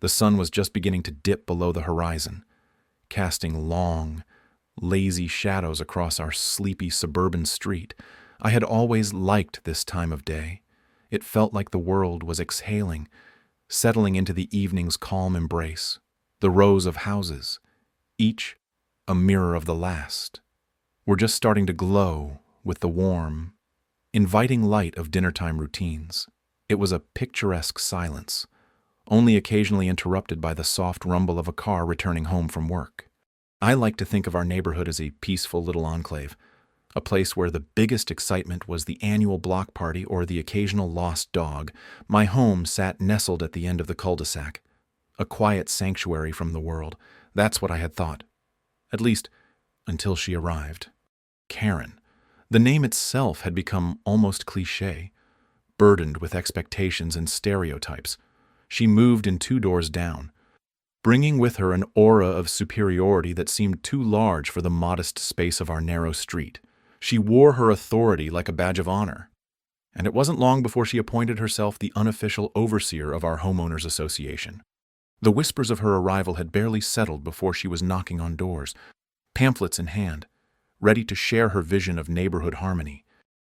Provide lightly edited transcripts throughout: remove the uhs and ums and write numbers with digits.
The sun was just beginning to dip below the horizon, casting long, lazy shadows across our sleepy suburban street. I had always liked this time of day. It felt like the world was exhaling, settling into the evening's calm embrace. The rows of houses, each a mirror of the last, were just starting to glow with the warm, inviting light of dinnertime routines. It was a picturesque silence, only occasionally interrupted by the soft rumble of a car returning home from work. I like to think of our neighborhood as a peaceful little enclave, a place where the biggest excitement was the annual block party or the occasional lost dog. My home sat nestled at the end of the cul-de-sac, a quiet sanctuary from the world. That's what I had thought. At least, until she arrived. Karen. The name itself had become almost cliché, burdened with expectations and stereotypes. She moved in 2 doors down, bringing with her an aura of superiority that seemed too large for the modest space of our narrow street. She wore her authority like a badge of honor, and it wasn't long before she appointed herself the unofficial overseer of our homeowners association. The whispers of her arrival had barely settled before she was knocking on doors, pamphlets in hand, ready to share her vision of neighborhood harmony.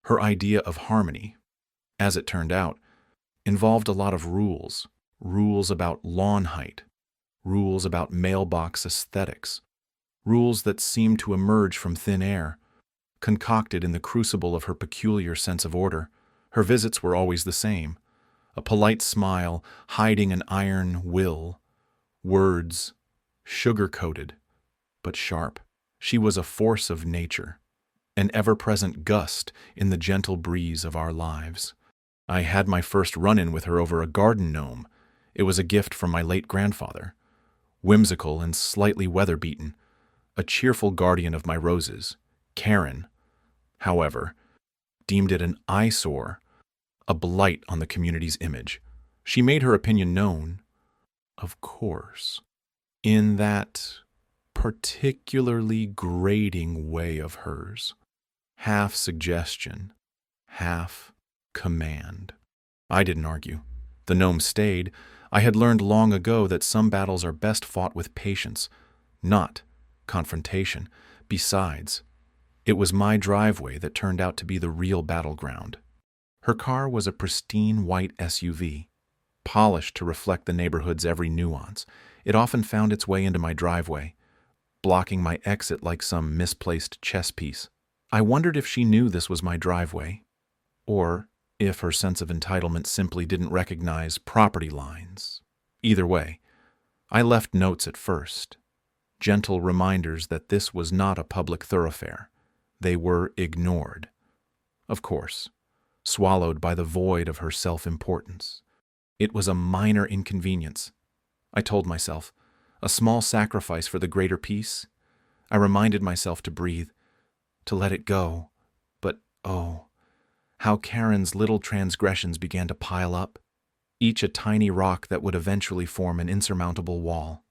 Her idea of harmony, as it turned out, involved a lot of rules about lawn height, rules about mailbox aesthetics, rules that seemed to emerge from thin air, concocted in the crucible of her peculiar sense of order. Her visits were always the same, a polite smile hiding an iron will, words sugar-coated but sharp. She was a force of nature, an ever-present gust in the gentle breeze of our lives. I had my first run-in with her over a garden gnome. It was a gift from my late grandfather, whimsical and slightly weather-beaten, a cheerful guardian of my roses. Karen, however, deemed it an eyesore, a blight on the community's image. She made her opinion known, of course, in that particularly grating way of hers, half suggestion, half command. I didn't argue. The gnome stayed. I had learned long ago that some battles are best fought with patience, not confrontation. Besides, it was my driveway that turned out to be the real battleground. Her car was a pristine white SUV, polished to reflect the neighborhood's every nuance. It often found its way into my driveway, blocking my exit like some misplaced chess piece. I wondered if she knew this was my driveway, or if her sense of entitlement simply didn't recognize property lines. Either way, I left notes at first, gentle reminders that this was not a public thoroughfare. They were ignored, of course, swallowed by the void of her self-importance. It was a minor inconvenience, I told myself, a small sacrifice for the greater peace. I reminded myself to breathe, to let it go. But oh, how Karen's little transgressions began to pile up, each a tiny rock that would eventually form an insurmountable wall.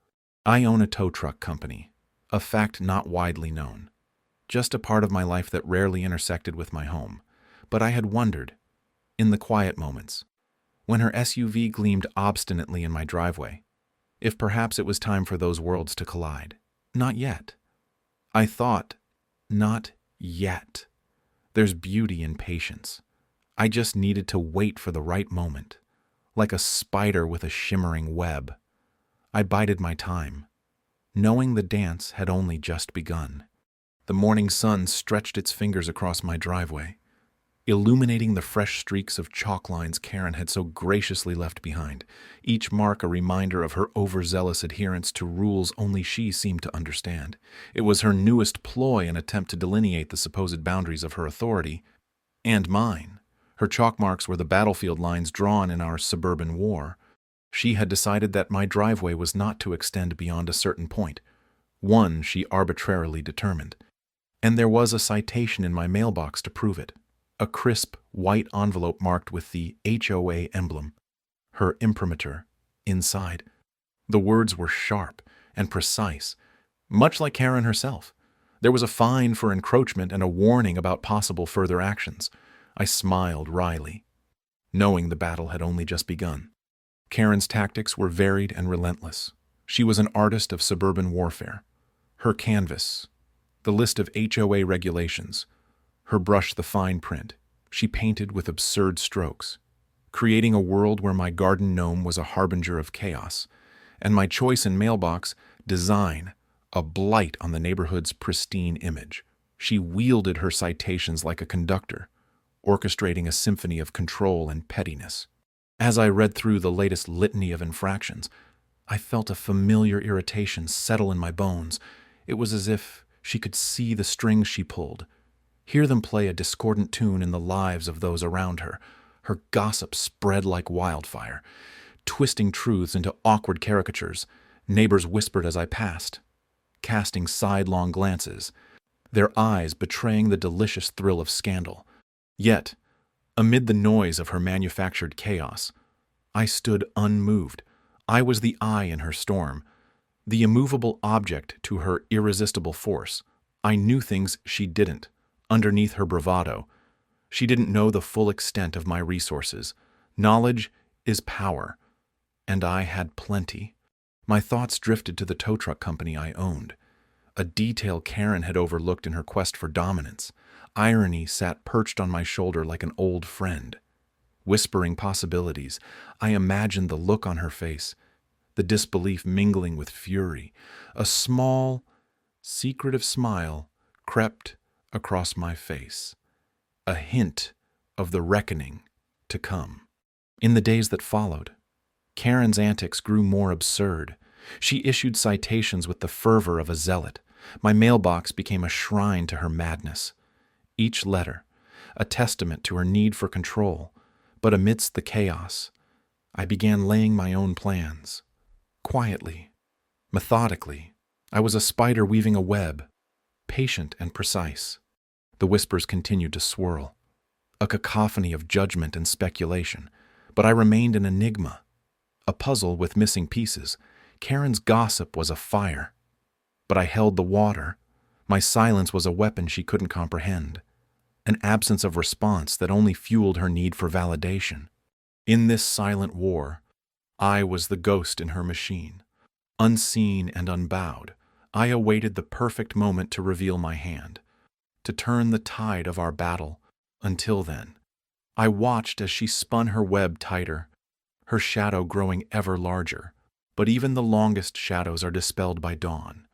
I own a tow truck company, a fact not widely known, just a part of my life that rarely intersected with my home. But I had wondered, in the quiet moments, when her SUV gleamed obstinately in my driveway, if perhaps it was time for those worlds to collide. Not yet. I thought, not yet. There's beauty in patience. I just needed to wait for the right moment, like a spider with a shimmering web. I bided my time, knowing the dance had only just begun. The morning sun stretched its fingers across my driveway, illuminating the fresh streaks of chalk lines Karen had so graciously left behind, each mark a reminder of her overzealous adherence to rules only she seemed to understand. It was her newest ploy, an attempt to delineate the supposed boundaries of her authority and mine. Her chalk marks were the battlefield lines drawn in our suburban war. She had decided that my driveway was not to extend beyond a certain point, one she arbitrarily determined. And there was a citation in my mailbox to prove it. A crisp, white envelope marked with the HOA emblem, her imprimatur, inside. The words were sharp and precise, much like Karen herself. There was a fine for encroachment and a warning about possible further actions. I smiled wryly, knowing the battle had only just begun. Karen's tactics were varied and relentless. She was an artist of suburban warfare. Her canvas, the list of HOA regulations, her brush the fine print. She painted with absurd strokes, creating a world where my garden gnome was a harbinger of chaos, and my choice in mailbox design a blight on the neighborhood's pristine image. She wielded her citations like a conductor, orchestrating a symphony of control and pettiness. As I read through the latest litany of infractions, I felt a familiar irritation settle in my bones. It was as if she could see the strings she pulled, hear them play a discordant tune in the lives of those around her. Her gossip spread like wildfire, twisting truths into awkward caricatures. Neighbors whispered as I passed, casting sidelong glances, their eyes betraying the delicious thrill of scandal. Yet, amid the noise of her manufactured chaos, I stood unmoved. I was the eye in her storm, the immovable object to her irresistible force. I knew things she didn't. Underneath her bravado, she didn't know the full extent of my resources. Knowledge is power, and I had plenty. My thoughts drifted to the tow truck company I owned, a detail Karen had overlooked in her quest for dominance. Irony sat perched on my shoulder like an old friend. Whispering possibilities, I imagined the look on her face, the disbelief mingling with fury. A small, secretive smile crept across my face, a hint of the reckoning to come. In the days that followed, Karen's antics grew more absurd. She issued citations with the fervor of a zealot. My mailbox became a shrine to her madness. Each letter, a testament to her need for control. But amidst the chaos, I began laying my own plans. Quietly, methodically, I was a spider weaving a web, patient and precise. The whispers continued to swirl, a cacophony of judgment and speculation, but I remained an enigma, a puzzle with missing pieces. Karen's gossip was a fire, but I held the water. My silence was a weapon she couldn't comprehend, an absence of response that only fueled her need for validation. In this silent war, I was the ghost in her machine. Unseen and unbowed, I awaited the perfect moment to reveal my hand, to turn the tide of our battle. Until then, I watched as she spun her web tighter, her shadow growing ever larger. But even the longest shadows are dispelled by dawn.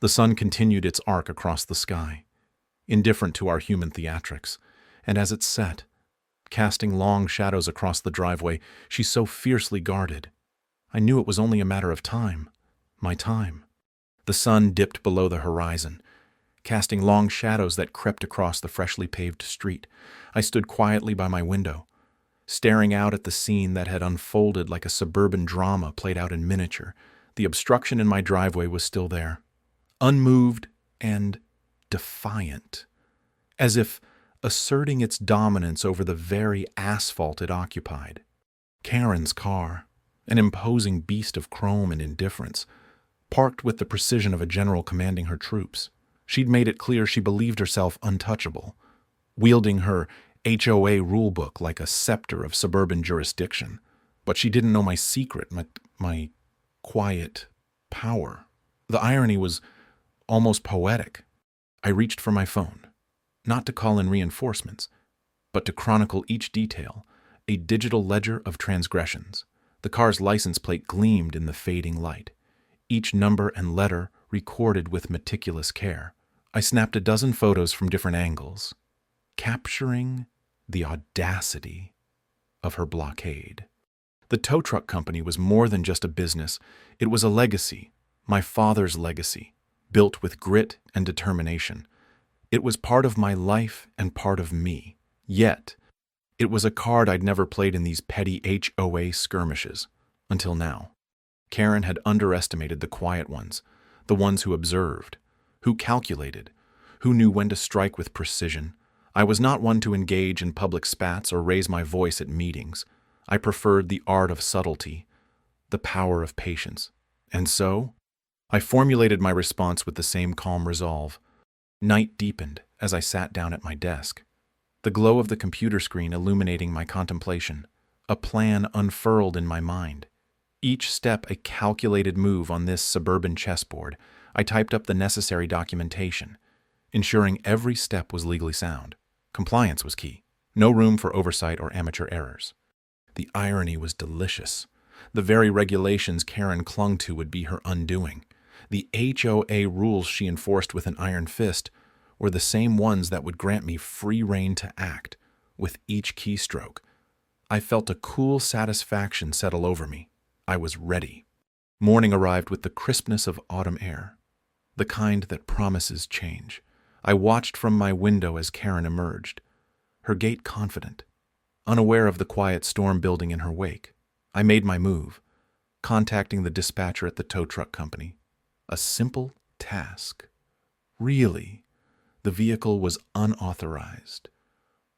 The sun continued its arc across the sky, indifferent to our human theatrics, and as it set, casting long shadows across the driveway she so fiercely guarded, I knew it was only a matter of time, my time. The sun dipped below the horizon, casting long shadows that crept across the freshly paved street. I stood quietly by my window, staring out at the scene that had unfolded like a suburban drama played out in miniature. The obstruction in my driveway was still there, unmoved and defiant, as if asserting its dominance over the very asphalt it occupied. Karen's car, an imposing beast of chrome and indifference, parked with the precision of a general commanding her troops. She'd made it clear she believed herself untouchable, wielding her HOA rulebook like a scepter of suburban jurisdiction. But she didn't know my secret, my quiet power. The irony was almost poetic. I reached for my phone, not to call in reinforcements, but to chronicle each detail, a digital ledger of transgressions. The car's license plate gleamed in the fading light, each number and letter recorded with meticulous care. I snapped a dozen photos from different angles, capturing the audacity of her blockade. The tow truck company was more than just a business. It was a legacy, my father's legacy, built with grit and determination. It was part of my life and part of me. Yet, it was a card I'd never played in these petty HOA skirmishes, until now. Karen had underestimated the quiet ones, the ones who observed, who calculated, who knew when to strike with precision. I was not one to engage in public spats or raise my voice at meetings. I preferred the art of subtlety, the power of patience. And so, I formulated my response with the same calm resolve. Night deepened as I sat down at my desk, the glow of the computer screen illuminating my contemplation. A plan unfurled in my mind. Each step a calculated move on this suburban chessboard. I typed up the necessary documentation, ensuring every step was legally sound. Compliance was key. No room for oversight or amateur errors. The irony was delicious. The very regulations Karen clung to would be her undoing. The HOA rules she enforced with an iron fist were the same ones that would grant me free rein to act. With each keystroke, I felt a cool satisfaction settle over me. I was ready. Morning arrived with the crispness of autumn air, the kind that promises change. I watched from my window as Karen emerged, her gait confident, unaware of the quiet storm building in her wake. I made my move, contacting the dispatcher at the tow truck company. A simple task. Really, the vehicle was unauthorized,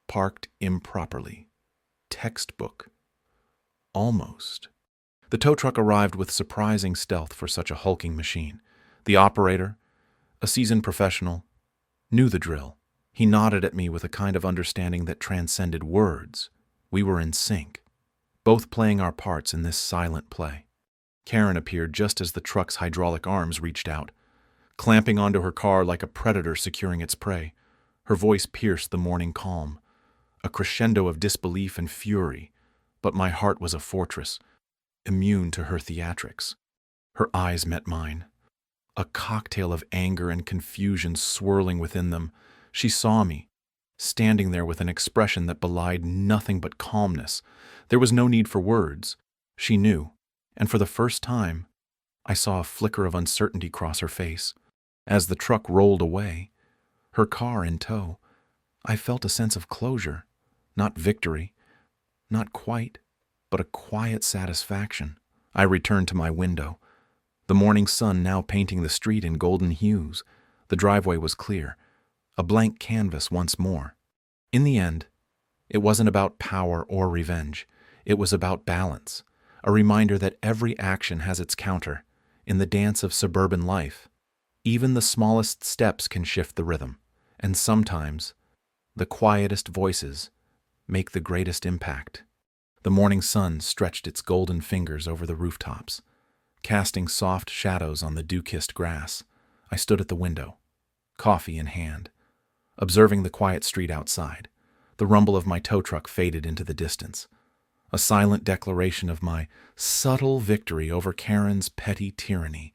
parked improperly. Textbook. Almost. The tow truck arrived with surprising stealth for such a hulking machine. The operator, a seasoned professional, knew the drill. He nodded at me with a kind of understanding that transcended words. We were in sync, both playing our parts in this silent play. Karen appeared just as the truck's hydraulic arms reached out, clamping onto her car like a predator securing its prey. Her voice pierced the morning calm, a crescendo of disbelief and fury, but my heart was a fortress, immune to her theatrics. Her eyes met mine, a cocktail of anger and confusion swirling within them. She saw me, standing there with an expression that belied nothing but calmness. There was no need for words. She knew, and for the first time, I saw a flicker of uncertainty cross her face. As the truck rolled away, her car in tow, I felt a sense of closure. Not victory, not quite, but a quiet satisfaction. I returned to my window, the morning sun now painting the street in golden hues. The driveway was clear, a blank canvas once more. In the end, it wasn't about power or revenge. It was about balance, a reminder that every action has its counter. In the dance of suburban life, even the smallest steps can shift the rhythm, and sometimes the quietest voices make the greatest impact. The morning sun stretched its golden fingers over the rooftops, casting soft shadows on the dew-kissed grass. I stood at the window, coffee in hand, observing the quiet street outside. The rumble of my tow truck faded into the distance, a silent declaration of my subtle victory over Karen's petty tyranny.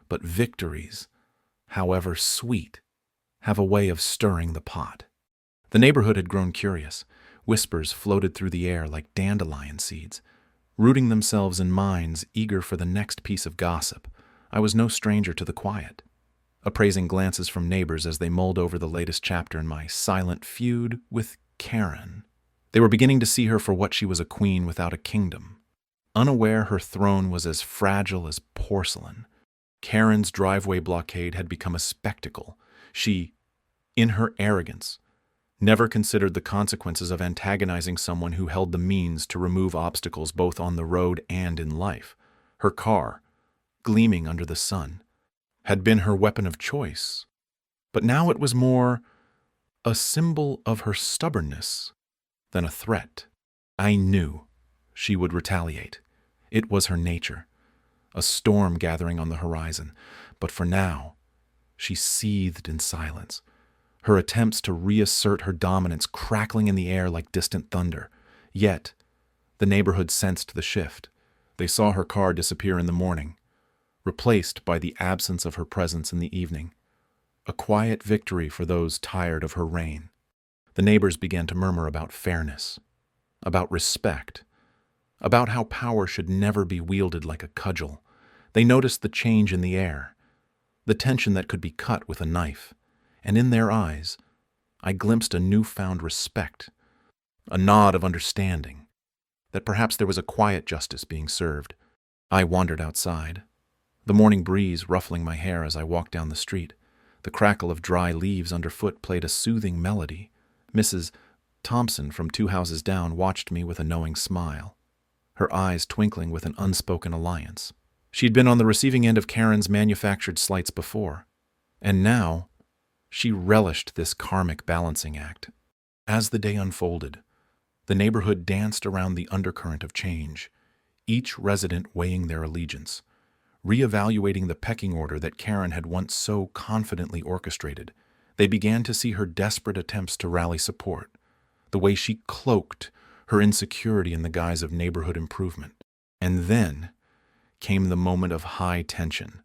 But victories, however sweet, have a way of stirring the pot. The neighborhood had grown curious. Whispers floated through the air like dandelion seeds, rooting themselves in minds eager for the next piece of gossip. I was no stranger to the quiet, appraising glances from neighbors as they mulled over the latest chapter in my silent feud with Karen. They were beginning to see her for what she was, a queen without a kingdom. Unaware her throne was as fragile as porcelain. Karen's driveway blockade had become a spectacle. She, in her arrogance, never considered the consequences of antagonizing someone who held the means to remove obstacles both on the road and in life. Her car, gleaming under the sun, had been her weapon of choice, but now it was more a symbol of her stubbornness than a threat. I knew she would retaliate. It was her nature, a storm gathering on the horizon, but for now, she seethed in silence, her attempts to reassert her dominance crackling in the air like distant thunder. Yet, the neighborhood sensed the shift. They saw her car disappear in the morning, replaced by the absence of her presence in the evening. A quiet victory for those tired of her reign. The neighbors began to murmur about fairness, about respect, about how power should never be wielded like a cudgel. They noticed the change in the air, the tension that could be cut with a knife, and in their eyes, I glimpsed a newfound respect, a nod of understanding, that perhaps there was a quiet justice being served. I wandered outside, the morning breeze ruffling my hair as I walked down the street. The crackle of dry leaves underfoot played a soothing melody. Mrs. Thompson from 2 houses down watched me with a knowing smile, her eyes twinkling with an unspoken alliance. She'd been on the receiving end of Karen's manufactured slights before, and now she relished this karmic balancing act. As the day unfolded, The neighborhood danced around the undercurrent of change, each resident weighing their allegiance, reevaluating the pecking order that Karen had once so confidently orchestrated. They began to see her desperate attempts to rally support, the way she cloaked her insecurity in the guise of neighborhood improvement. And then came the moment of high tension,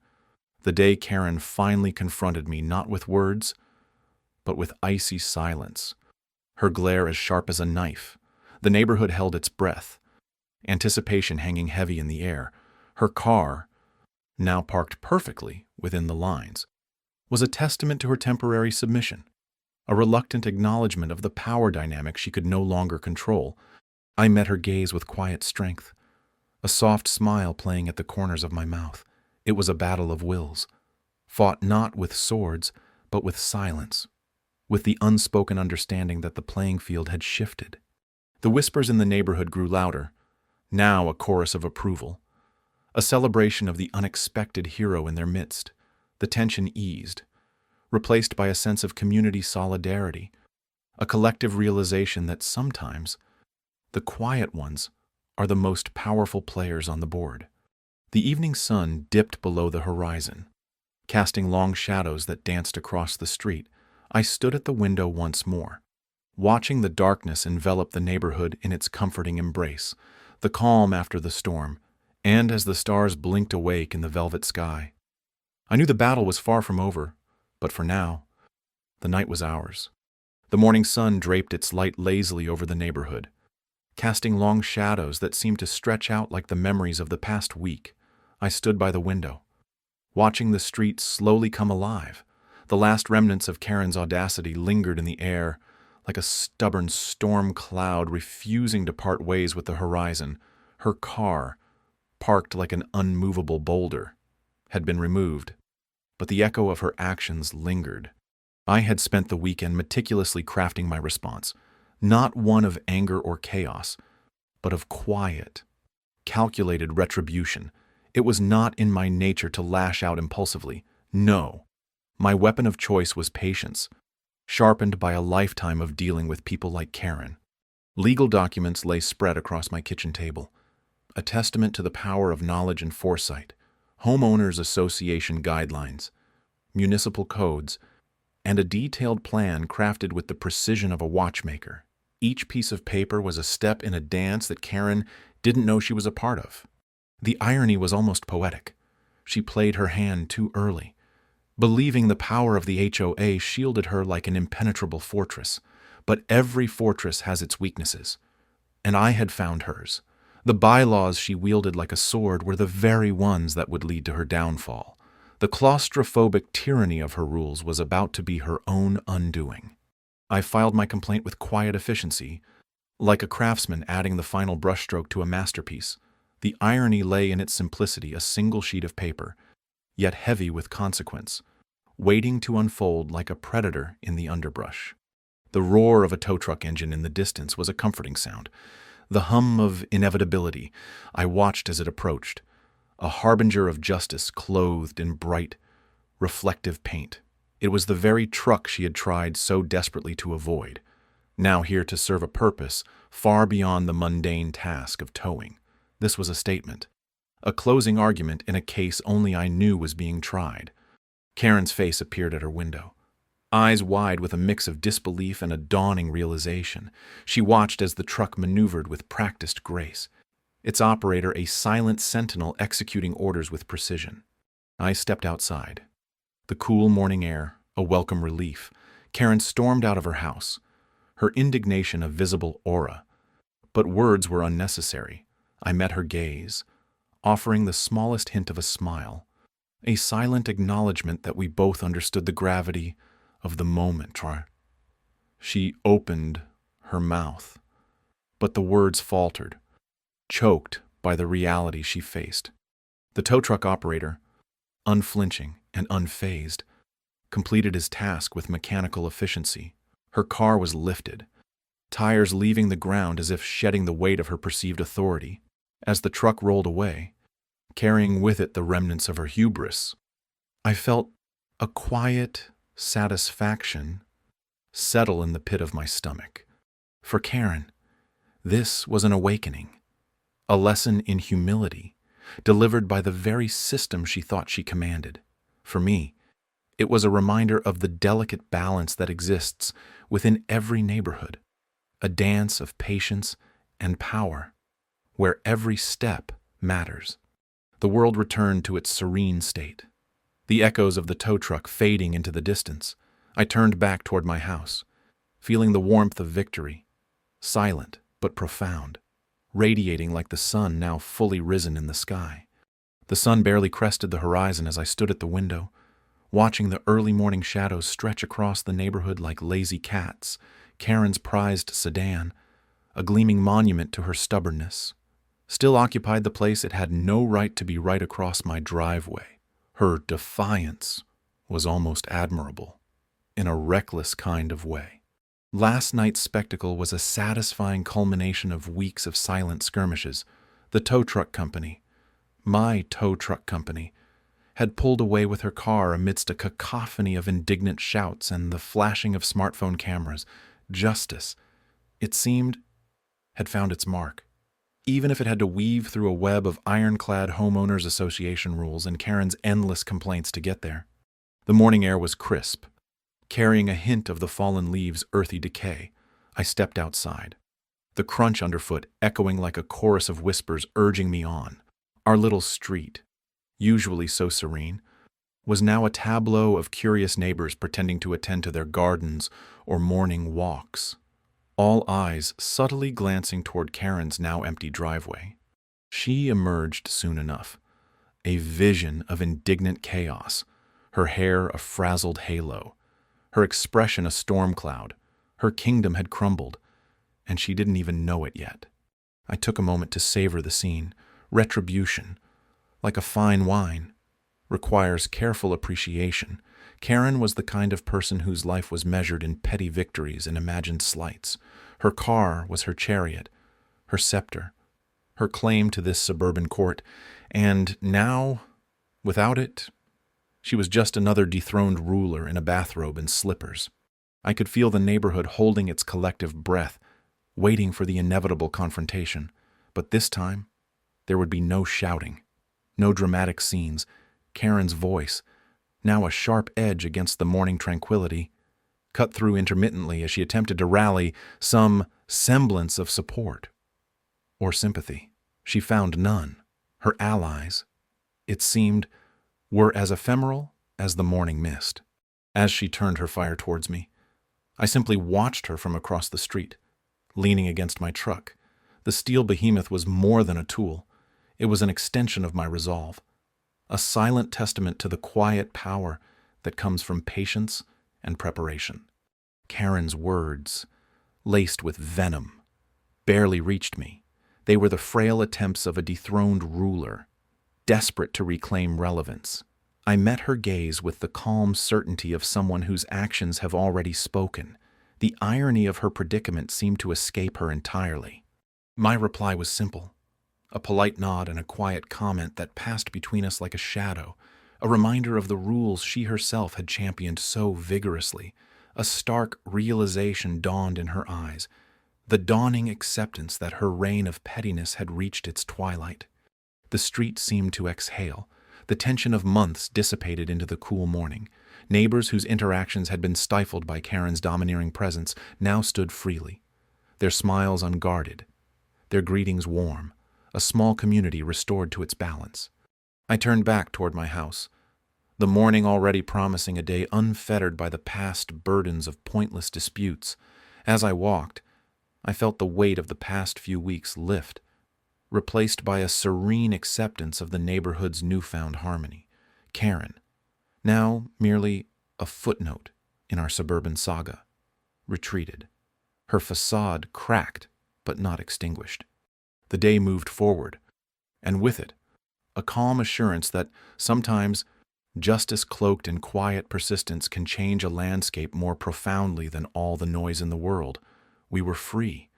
the day Karen finally confronted me not with words, but with icy silence, her glare as sharp as a knife. The neighborhood held its breath, anticipation hanging heavy in the air. Her car, now parked perfectly within the lines, was a testament to her temporary submission, a reluctant acknowledgement of the power dynamic she could no longer control. I met her gaze with quiet strength, a soft smile playing at the corners of my mouth. It was a battle of wills, fought not with swords, but with silence, with the unspoken understanding that the playing field had shifted. The whispers in the neighborhood grew louder, now a chorus of approval, a celebration of the unexpected hero in their midst. The tension eased, replaced by a sense of community solidarity, a collective realization that sometimes the quiet ones are the most powerful players on the board. The evening sun dipped below the horizon, casting long shadows that danced across the street. I stood at the window once more, watching the darkness envelop the neighborhood in its comforting embrace, the calm after the storm, and as the stars blinked awake in the velvet sky. I knew the battle was far from over, but for now, the night was ours. The morning sun draped its light lazily over the neighborhood, casting long shadows that seemed to stretch out like the memories of the past week. I stood by the window, watching the street slowly come alive. The last remnants of Karen's audacity lingered in the air, like a stubborn storm cloud refusing to part ways with the horizon. Her car, parked like an unmovable boulder, had been removed, but the echo of her actions lingered. I had spent the weekend meticulously crafting my response, not one of anger or chaos, but of quiet, calculated retribution. It was not in my nature to lash out impulsively. No, my weapon of choice was patience, sharpened by a lifetime of dealing with people like Karen. Legal documents lay spread across my kitchen table, a testament to the power of knowledge and foresight. Homeowners Association guidelines, municipal codes, and a detailed plan crafted with the precision of a watchmaker. Each piece of paper was a step in a dance that Karen didn't know she was a part of. The irony was almost poetic. She played her hand too early, believing the power of the HOA shielded her like an impenetrable fortress. But every fortress has its weaknesses, and I had found hers. The bylaws she wielded like a sword were the very ones that would lead to her downfall. The claustrophobic tyranny of her rules was about to be her own undoing. I filed my complaint with quiet efficiency, like a craftsman adding the final brushstroke to a masterpiece. The irony lay in its simplicity, a single sheet of paper, yet heavy with consequence, waiting to unfold like a predator in the underbrush. The roar of a tow truck engine in the distance was a comforting sound, the hum of inevitability. I watched as it approached, a harbinger of justice clothed in bright, reflective paint. It was the very truck she had tried so desperately to avoid, now here to serve a purpose far beyond the mundane task of towing. This was a statement, a closing argument in a case only I knew was being tried. Karen's face appeared at her window, eyes wide with a mix of disbelief and a dawning realization. She watched as the truck maneuvered with practiced grace, its operator a silent sentinel executing orders with precision. I stepped outside. The cool morning air, a welcome relief. Karen stormed out of her house, her indignation a visible aura. But words were unnecessary. I met her gaze, offering the smallest hint of a smile, a silent acknowledgement that we both understood the gravity of the moment. She opened her mouth, but the words faltered, choked by the reality she faced. The tow truck operator, unflinching and unfazed, completed his task with mechanical efficiency. Her car was lifted, tires leaving the ground as if shedding the weight of her perceived authority. As the truck rolled away, carrying with it the remnants of her hubris, I felt a quiet satisfaction settle in the pit of my stomach. For Karen, This was an awakening, a lesson in humility, delivered by the very system she thought she commanded. For me, it was a reminder of the delicate balance that exists within every neighborhood, a dance of patience and power, where every step matters. The world returned to its serene state, the echoes of the tow truck fading into the distance. I turned back toward my house, feeling the warmth of victory, silent but profound, radiating like the sun now fully risen in the sky. The sun barely crested the horizon as I stood at the window, watching the early morning shadows stretch across the neighborhood like lazy cats. Karen's prized sedan, a gleaming monument to her stubbornness, still occupied the place it had no right to be right across my driveway. Her defiance was almost admirable, in a reckless kind of way. Last night's spectacle was a satisfying culmination of weeks of silent skirmishes. The tow truck company, my tow truck company, had pulled away with her car amidst a cacophony of indignant shouts and the flashing of smartphone cameras. Justice, it seemed, had found its mark, even if it had to weave through a web of ironclad homeowners association rules and Karen's endless complaints to get there. The morning air was crisp, carrying a hint of the fallen leaves' earthy decay. I stepped outside, the crunch underfoot echoing like a chorus of whispers urging me on. Our little street, usually so serene, was now a tableau of curious neighbors pretending to attend to their gardens or morning walks, all eyes subtly glancing toward Karen's now empty driveway. She emerged soon enough, a vision of indignant chaos, her hair a frazzled halo, her expression a storm cloud. Her kingdom had crumbled, and she didn't even know it yet. I took a moment to savor the scene. Retribution, like a fine wine, requires careful appreciation. Karen was the kind of person whose life was measured in petty victories and imagined slights. Her car was her chariot, her scepter, her claim to this suburban court, and now, without it, she was just another dethroned ruler in a bathrobe and slippers. I could feel the neighborhood holding its collective breath, waiting for the inevitable confrontation. But this time, there would be no shouting, no dramatic scenes. Karen's voice, now a sharp edge against the morning tranquility, cut through intermittently as she attempted to rally some semblance of support or sympathy. She found none. Her allies, it seemed, were as ephemeral as the morning mist. As she turned her fire towards me, I simply watched her from across the street, leaning against my truck. The steel behemoth was more than a tool. It was an extension of my resolve, a silent testament to the quiet power that comes from patience and preparation. Karen's words, laced with venom, barely reached me. They were the frail attempts of a dethroned ruler, desperate to reclaim relevance. I met her gaze with the calm certainty of someone whose actions have already spoken. The irony of her predicament seemed to escape her entirely. My reply was simple, a polite nod and a quiet comment that passed between us like a shadow, a reminder of the rules she herself had championed so vigorously. A stark realization dawned in her eyes, the dawning acceptance that her reign of pettiness had reached its twilight. The street seemed to exhale. The tension of months dissipated into the cool morning. Neighbors whose interactions had been stifled by Karen's domineering presence now stood freely, their smiles unguarded, their greetings warm, a small community restored to its balance. I turned back toward my house, the morning already promising a day unfettered by the past burdens of pointless disputes. As I walked, I felt the weight of the past few weeks lift, replaced by a serene acceptance of the neighborhood's newfound harmony. Karen, now merely a footnote in our suburban saga, retreated, her facade cracked but not extinguished. The day moved forward, and with it, a calm assurance that sometimes justice cloaked in quiet persistence can change a landscape more profoundly than all the noise in the world. We were free,